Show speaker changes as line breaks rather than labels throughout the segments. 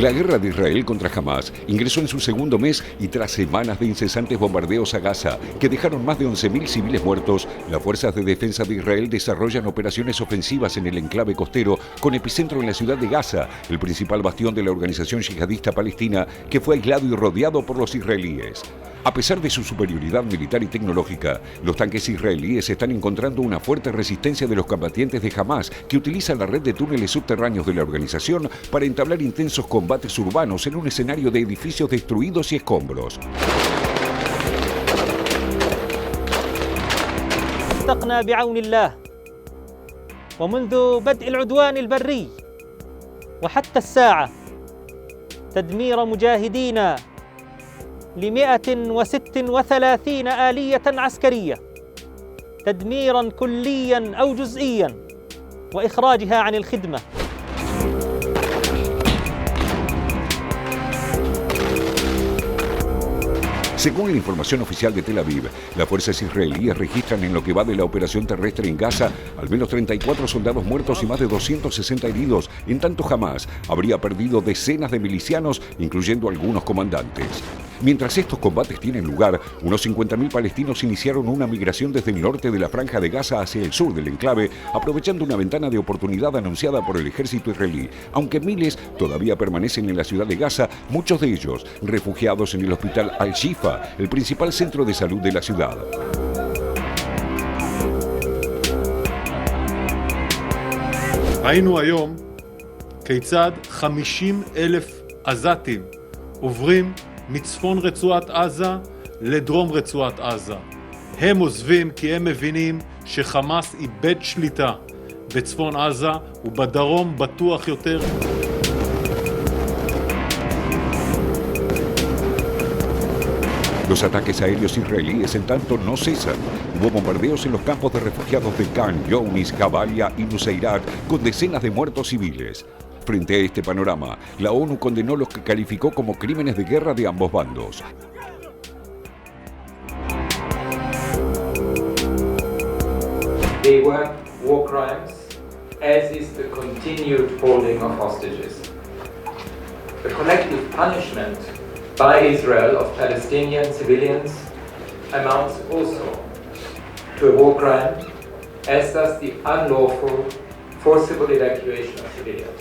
La guerra de Israel contra Hamás ingresó en su segundo mes y tras semanas de incesantes bombardeos a Gaza, que dejaron más de 11.000 civiles muertos, las fuerzas de defensa de Israel desarrollan operaciones ofensivas en el enclave costero con epicentro en la ciudad de Gaza, el principal bastión de la organización yihadista palestina que fue aislado y rodeado por los israelíes. A pesar de su superioridad militar y tecnológica, los tanques israelíes están encontrando una fuerte resistencia de los combatientes de Hamás, que utilizan la red de túneles subterráneos de la organización para entablar intensos combates urbanos en un escenario de edificios destruidos y escombros.
استقنا بعون الله ومنذ بدء العدوان البري وحتى الساعة تدمير مجاهدين ل136 آلية عسكرية تدميرا كليا أو جزئيا وإخراجها عن الخدمة.
Según la información oficial de Tel Aviv, las fuerzas israelíes registran en lo que va de la operación terrestre en Gaza al menos 34 soldados muertos y más de 260 heridos, en tanto Hamás habría perdido decenas de milicianos, incluyendo algunos comandantes. Mientras estos combates tienen lugar, unos 50.000 palestinos iniciaron una migración desde el norte de la Franja de Gaza hacia el sur del enclave, aprovechando una ventana de oportunidad anunciada por el ejército israelí. Aunque miles todavía permanecen en la ciudad de Gaza, muchos de ellos refugiados en el hospital Al-Shifa, el principal centro de salud de la ciudad.
ראינו היום כיצד 50,000 עזתים עוברים מצפון רצועת עזה לדרום רצועת עזה. הם עוזבים כי הם מבינים שחמאס איבד שליטה בצפון עזה ובדרום בטוח יותר.
Los ataques aéreos israelíes en tanto no cesan. Hubo bombardeos en los campos de refugiados de Khan Younis, Jabalia y Nuseirat con decenas de muertos civiles. Frente a este panorama, la ONU condenó los que calificó como crímenes de guerra de ambos bandos.
They were war crimes, as is the continued holding of hostages. The collective punishment by Israel of Palestinian civilians amounts also to a war crime, as does the unlawful, forcible evacuation of civilians.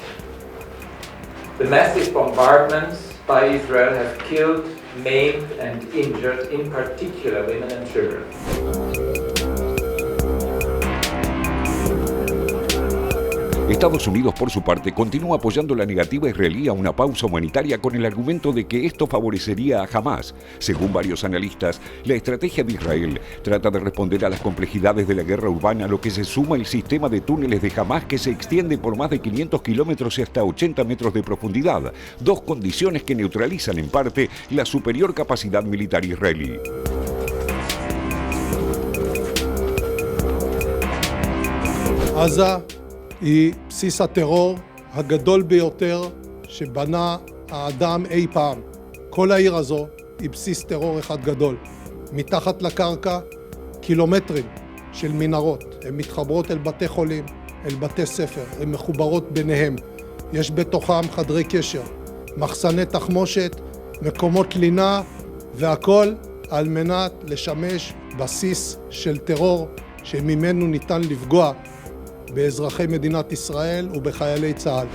The massive bombardments by Israel have killed, maimed and injured, in particular women and children.
Estados Unidos, por su parte, continúa apoyando la negativa israelí a una pausa humanitaria con el argumento de que esto favorecería a Hamás. Según varios analistas, la estrategia de Israel trata de responder a las complejidades de la guerra urbana, a lo que se suma el sistema de túneles de Hamás que se extiende por más de 500 kilómetros y hasta 80 metros de profundidad, dos condiciones que neutralizan en parte la superior capacidad militar israelí.
היא בסיס הטרור הגדול ביותר שבנה האדם אי פעם. כל העיר הזו היא בסיס טרור אחד גדול. מתחת לקרקע קילומטרים של מנהרות. הן מתחברות אל בתי חולים, אל בתי ספר, הן מחוברות ביניהם. יש בתוכם חדרי קשר, מחסני תחמושת, מקומות לינה, והכל על מנת לשמש בסיס של טרור שממנו ניתן לפגוע באזרחי מדינת ישראל ובחיילי צה"ל.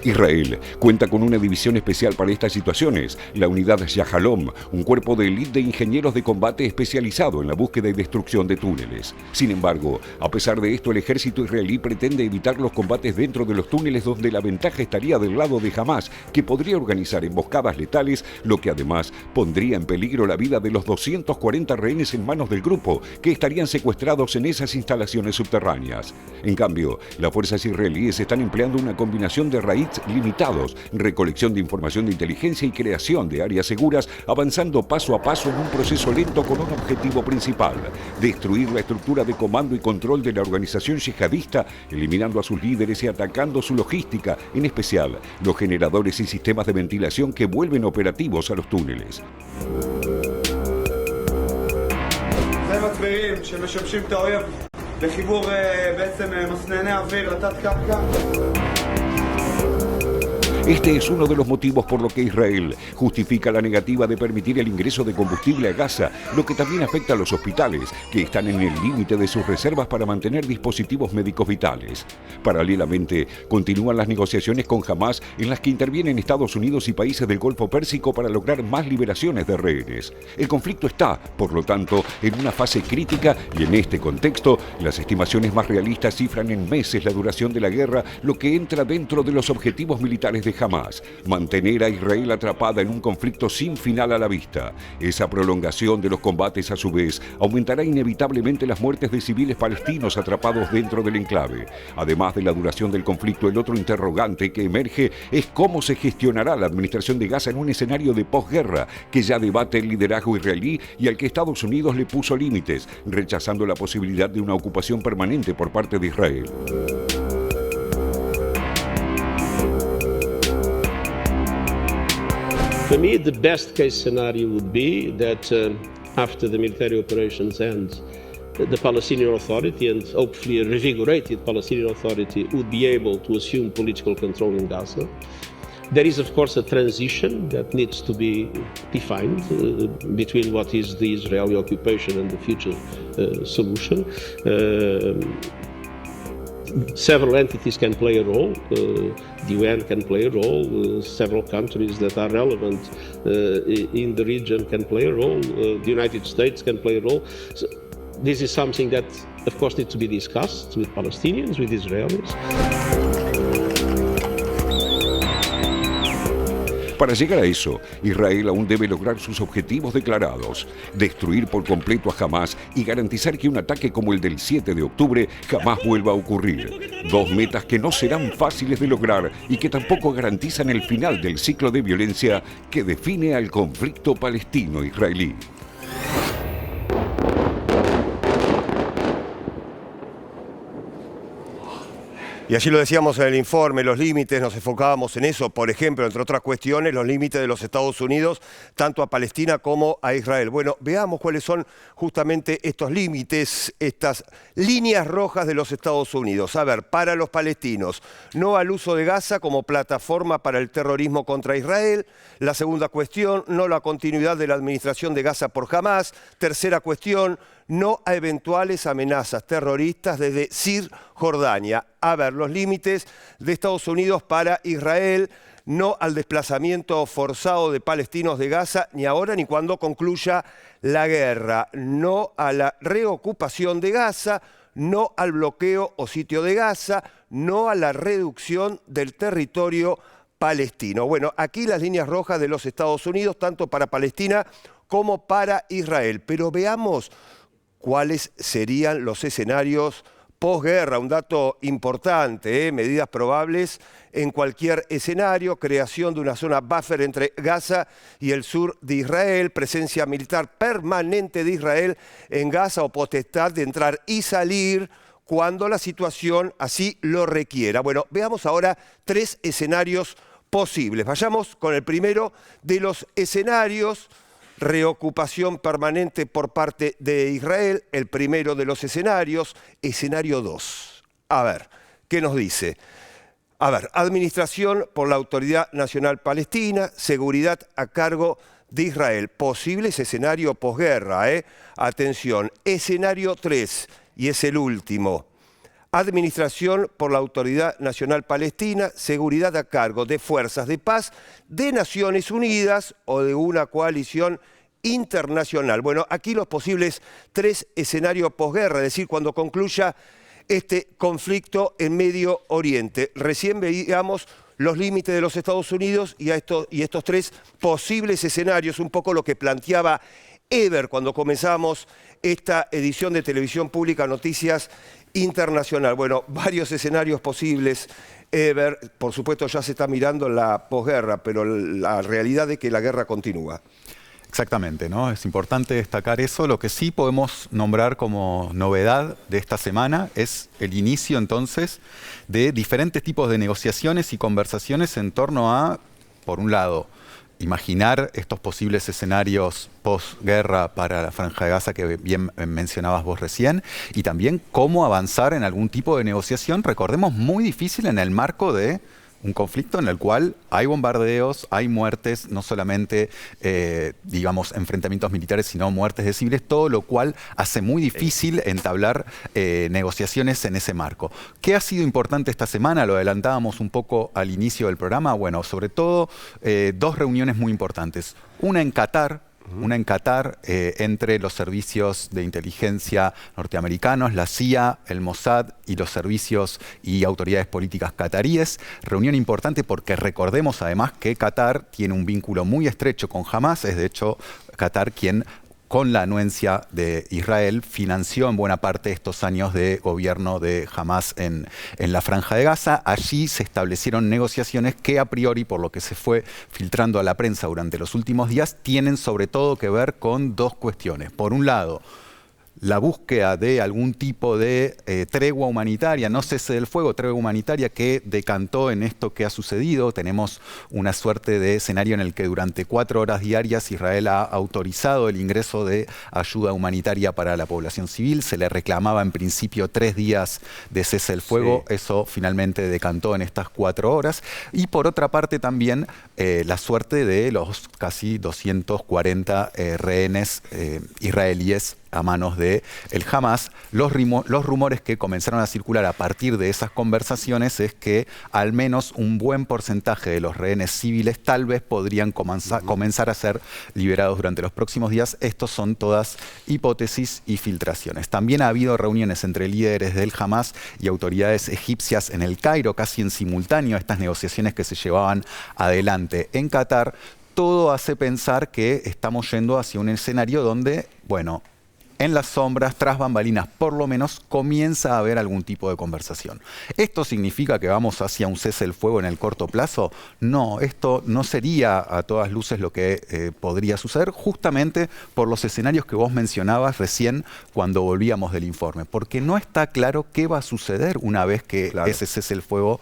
Israel cuenta con una división especial para estas situaciones, la unidad Yahalom, un cuerpo de élite de ingenieros de combate especializado en la búsqueda y destrucción de túneles. Sin embargo, a pesar de esto, el ejército israelí pretende evitar los combates dentro de los túneles, donde la ventaja estaría del lado de Hamás, que podría organizar emboscadas letales, lo que además pondría en peligro la vida de los 240 rehenes en manos del grupo, que estarían secuestrados en esas instalaciones subterráneas. En cambio, las fuerzas israelíes están empleando una combinación de raids limitados, recolección de información de inteligencia y creación de áreas seguras, avanzando paso a paso en un proceso lento con un objetivo principal: destruir la estructura de comando y control de la organización yihadista, eliminando a sus líderes y atacando su logística, en especial los generadores y sistemas de ventilación que vuelven operativos a los túneles.
זה מצביעים שמשמשים את האויב לחיבור בעצם מסנני אוויר לתת-קרקע.
Este es uno de los motivos por los que Israel justifica la negativa de permitir el ingreso de combustible a Gaza, lo que también afecta a los hospitales, que están en el límite de sus reservas para mantener dispositivos médicos vitales. Paralelamente, continúan las negociaciones con Hamás, en las que intervienen Estados Unidos y países del Golfo Pérsico para lograr más liberaciones de rehenes. El conflicto está, por lo tanto, en una fase crítica y en este contexto, las estimaciones más realistas cifran en meses la duración de la guerra, lo que entra dentro de los objetivos militares de Hamás, mantener a Israel atrapada en un conflicto sin final a la vista. Esa prolongación de los combates, a su vez, aumentará inevitablemente las muertes de civiles palestinos atrapados dentro del enclave. Además de la duración del conflicto, el otro interrogante que emerge es cómo se gestionará la administración de Gaza en un escenario de posguerra que ya debate el liderazgo israelí y al que Estados Unidos le puso límites, rechazando la posibilidad de una ocupación permanente por parte de Israel.
For me, the best case scenario would be that after the military operations end, the Palestinian Authority, and hopefully a revigorated Palestinian Authority, would be able to assume political control in Gaza. There is, of course, a transition that needs to be defined between what is the Israeli occupation and the future solution. Several entities can play a role. The UN can play a role. Several countries that are relevant in the region can play a role. The United States can play a role. So this is something that, of course, needs to be discussed with Palestinians, with Israelis.
Para llegar a eso, Israel aún debe lograr sus objetivos declarados, destruir por completo a Hamás y garantizar que un ataque como el del 7 de octubre jamás vuelva a ocurrir. Dos metas que no serán fáciles de lograr y que tampoco garantizan el final del ciclo de violencia que define al conflicto palestino-israelí.
Y allí lo decíamos en el informe, los límites, nos enfocábamos en eso, por ejemplo, entre otras cuestiones, los límites de los Estados Unidos, tanto a Palestina como a Israel. Bueno, veamos cuáles son justamente estos límites, estas líneas rojas de los Estados Unidos. A ver, para los palestinos, no al uso de Gaza como plataforma para el terrorismo contra Israel. La segunda cuestión, no la continuidad de la administración de Gaza por Hamás. Tercera cuestión, no a eventuales amenazas terroristas desde Cisjordania. A ver, los límites de Estados Unidos para Israel, no al desplazamiento forzado de palestinos de Gaza, ni ahora ni cuando concluya la guerra. No a la reocupación de Gaza, no al bloqueo o sitio de Gaza, no a la reducción del territorio palestino. Bueno, aquí las líneas rojas de los Estados Unidos, tanto para Palestina como para Israel. Pero veamos cuáles serían los escenarios posguerra, un dato importante, medidas probables en cualquier escenario, creación de una zona buffer entre Gaza y el sur de Israel, presencia militar permanente de Israel en Gaza o potestad de entrar y salir cuando la situación así lo requiera. Bueno, veamos ahora tres escenarios posibles. Vayamos con el primero de los escenarios. Reocupación permanente por parte de Israel, el primero de los escenarios. Escenario 2. A ver, ¿qué nos dice? A ver, administración por la Autoridad Nacional Palestina, seguridad a cargo de Israel. Posibles escenario posguerra, Atención, escenario 3, y es el último. Administración por la Autoridad Nacional Palestina, seguridad a cargo de fuerzas de paz de Naciones Unidas o de una coalición internacional. Bueno, aquí los posibles tres escenarios posguerra, es decir, cuando concluya este conflicto en Medio Oriente. Recién veíamos los límites de los Estados Unidos y estos tres posibles escenarios, un poco lo que planteaba Eber cuando comenzamos esta edición de Televisión Pública Noticias Internacional. Bueno, varios escenarios posibles. Eber, por supuesto, ya se está mirando la posguerra, pero la realidad es que la guerra continúa.
Exactamente, ¿no? Es importante destacar eso. Lo que sí podemos nombrar como novedad de esta semana es el inicio, entonces, de diferentes tipos de negociaciones y conversaciones en torno a, por un lado, imaginar estos posibles escenarios posguerra para la Franja de Gaza que bien mencionabas vos recién, y también cómo avanzar en algún tipo de negociación, recordemos, muy difícil en el marco de un conflicto en el cual hay bombardeos, hay muertes, no solamente, digamos, enfrentamientos militares, sino muertes de civiles, todo lo cual hace muy difícil entablar negociaciones en ese marco. ¿Qué ha sido importante esta semana? Lo adelantábamos un poco al inicio del programa. Bueno, sobre todo, dos reuniones muy importantes. Una en Qatar, entre los servicios de inteligencia norteamericanos, la CIA, el Mossad y los servicios y autoridades políticas cataríes. Reunión importante porque recordemos además que Qatar tiene un vínculo muy estrecho con Hamás. Es de hecho Qatar quien, con la anuencia de Israel, financió en buena parte estos años de gobierno de Hamás en la Franja de Gaza. Allí se establecieron negociaciones que a priori, por lo que se fue filtrando a la prensa durante los últimos días, tienen sobre todo que ver con dos cuestiones. Por un lado, la búsqueda de algún tipo de tregua humanitaria, no cese del fuego, tregua humanitaria que decantó en esto que ha sucedido. Tenemos una suerte de escenario en el que durante 4 horas diarias Israel ha autorizado el ingreso de ayuda humanitaria para la población civil. Se le reclamaba en principio 3 días de cese del fuego. Sí. Eso finalmente decantó en estas 4 horas. Y por otra parte también la suerte de los casi 240 rehenes israelíes a manos de el Hamás. Los rumores que comenzaron a circular a partir de esas conversaciones es que al menos un buen porcentaje de los rehenes civiles tal vez podrían comenzar a ser liberados durante los próximos días. Estos son todas hipótesis y filtraciones. También ha habido reuniones entre líderes del Hamás y autoridades egipcias en el Cairo, casi en simultáneo, estas negociaciones que se llevaban adelante en Qatar. Todo hace pensar que estamos yendo hacia un escenario donde, bueno, en las sombras, tras bambalinas, por lo menos comienza a haber algún tipo de conversación. ¿Esto significa que vamos hacia un cese del fuego en el corto plazo? No, esto no sería a todas luces lo que podría suceder, justamente por los escenarios que vos mencionabas recién cuando volvíamos del informe, porque no está claro qué va a suceder una vez que ese cese del fuego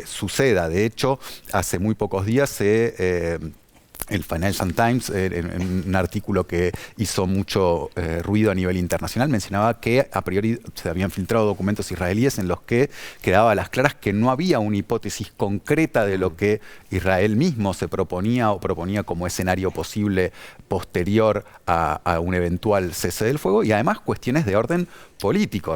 suceda. De hecho, hace muy pocos días el Financial Times, en un artículo que hizo mucho ruido a nivel internacional, mencionaba que a priori se habían filtrado documentos israelíes en los que quedaba a las claras que no había una hipótesis concreta de lo que Israel mismo se proponía o proponía como escenario posible posterior a un eventual cese del fuego, y además cuestiones de orden político.